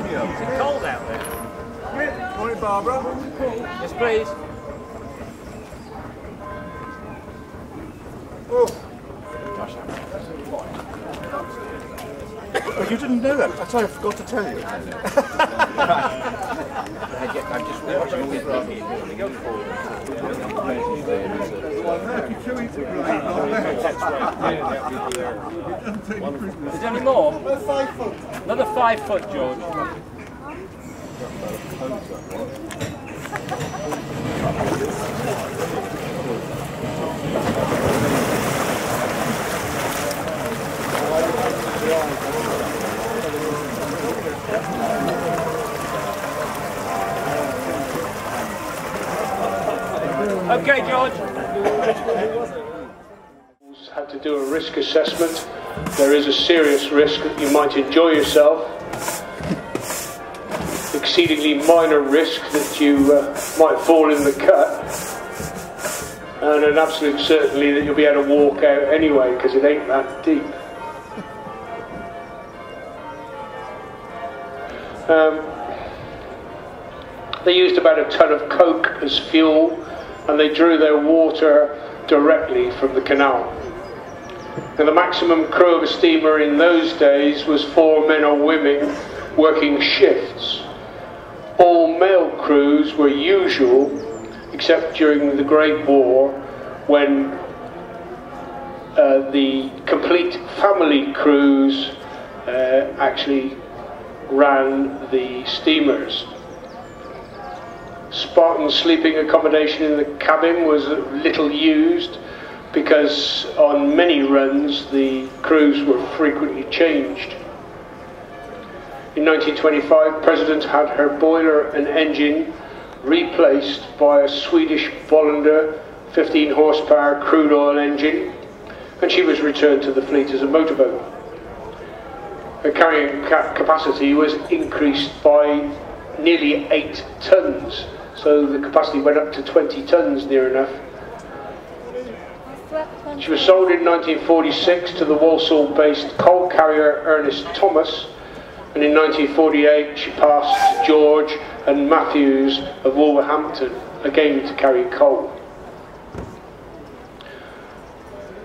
Is it cold out there? Morning, Barbara. Yes, please. Oh. Oh, you didn't know that? I thought I forgot to tell you. I'm just watching all these Is there any more? Another 5 foot. Another 5 foot, George. Okay, George. Had to do a risk assessment. There is a serious risk that you might enjoy yourself. Exceedingly minor risk that you might fall in the cut. And an absolute certainty that you'll be able to walk out anyway because it ain't that deep. They used about a ton of coke as fuel, and they drew their water directly from the canal. And the maximum crew of a steamer in those days was 4 men or women working shifts. All male crews were usual, except during the Great War, when the complete family crews actually ran the steamers. Spartan sleeping accommodation in the cabin was little used because on many runs the crews were frequently changed. In 1925, President had her boiler and engine replaced by a Swedish Vollander 15 horsepower crude oil engine, and she was returned to the fleet as a motorboat. Her carrying capacity was increased by nearly 8 tons. So the capacity went up to 20 tons near enough. She was sold in 1946 to the Walsall-based coal carrier Ernest Thomas, and in 1948 she passed to George and Matthews of Wolverhampton, again to carry coal.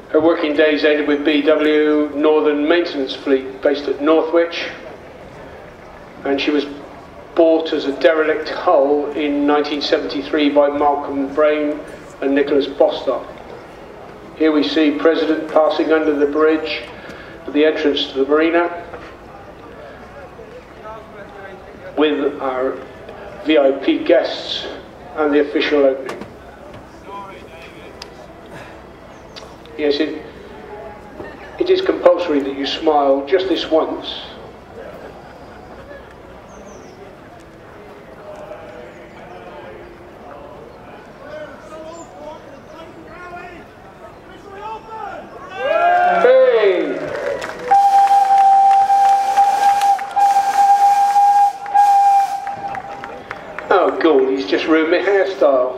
Her working days ended with BW Northern Maintenance Fleet based at Northwich, and she was bought as a derelict hull in 1973 by Malcolm Brain and Nicholas Bostock. Here we see President passing under the bridge at the entrance to the marina with our VIP guests and the official opening. Yes, it is compulsory that you smile just this once. He's just ruined my hairstyle.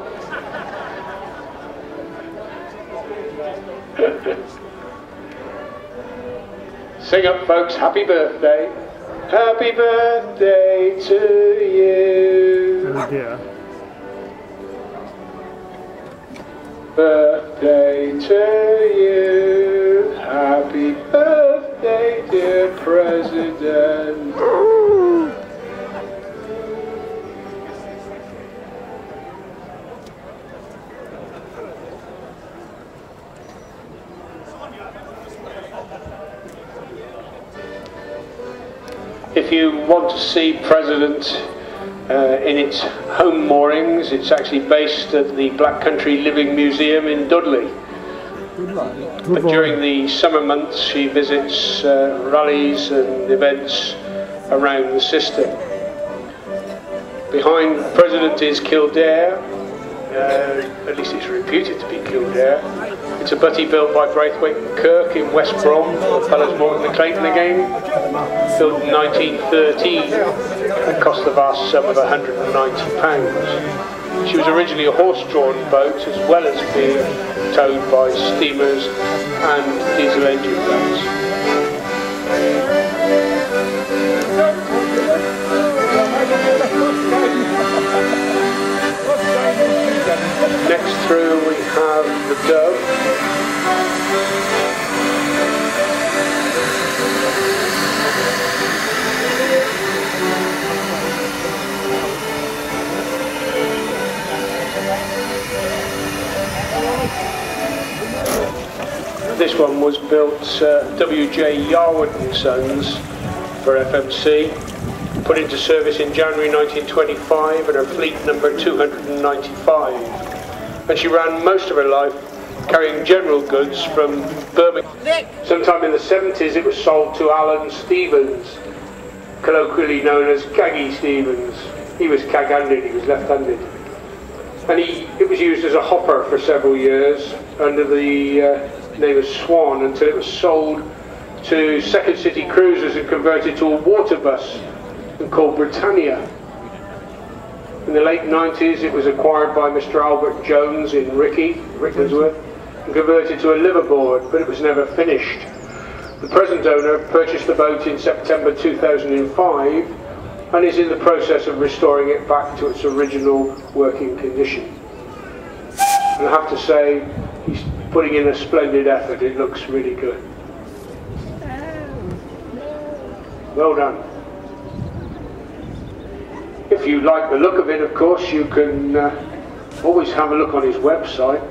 Sing up, folks. Happy birthday. Happy birthday to you. Oh dear. Birthday to you. Happy birthday, dear President. If you want to see President in its home moorings, it's actually based at the Black Country Living Museum in Dudley. But during the summer months she visits rallies and events around the system. Behind the President is Kildare, at least it's reputed to be Kildare. It's a butty built by Braithwaite and Kirk in West Brom, fellows Morton and Clayton again, built in 1913 and cost the vast sum of £190. She was originally a horse-drawn boat as well as being towed by steamers and diesel engine boats. the Dove. This one was built W.J. Yarwood and Sons for FMC, put into service in January 1925 and her fleet number 295. And she ran most of her life carrying general goods from Birmingham. Sometime in the 70s it was sold to Alan Stevens, colloquially known as Caggy Stevens. He was cag-handed, he was left-handed. And it was used as a hopper for several years under the name of Swan until it was sold to Second City Cruisers and converted to a water bus and called Britannia. In the late 90s it was acquired by Mr. Albert Jones in Rickmansworth and converted to a liverboard, but it was never finished. The present owner purchased the boat in September 2005 and is in the process of restoring it back to its original working condition. And I have to say, he's putting in a splendid effort. It looks really good. Well done. If you like the look of it, of course, you can always have a look on his website.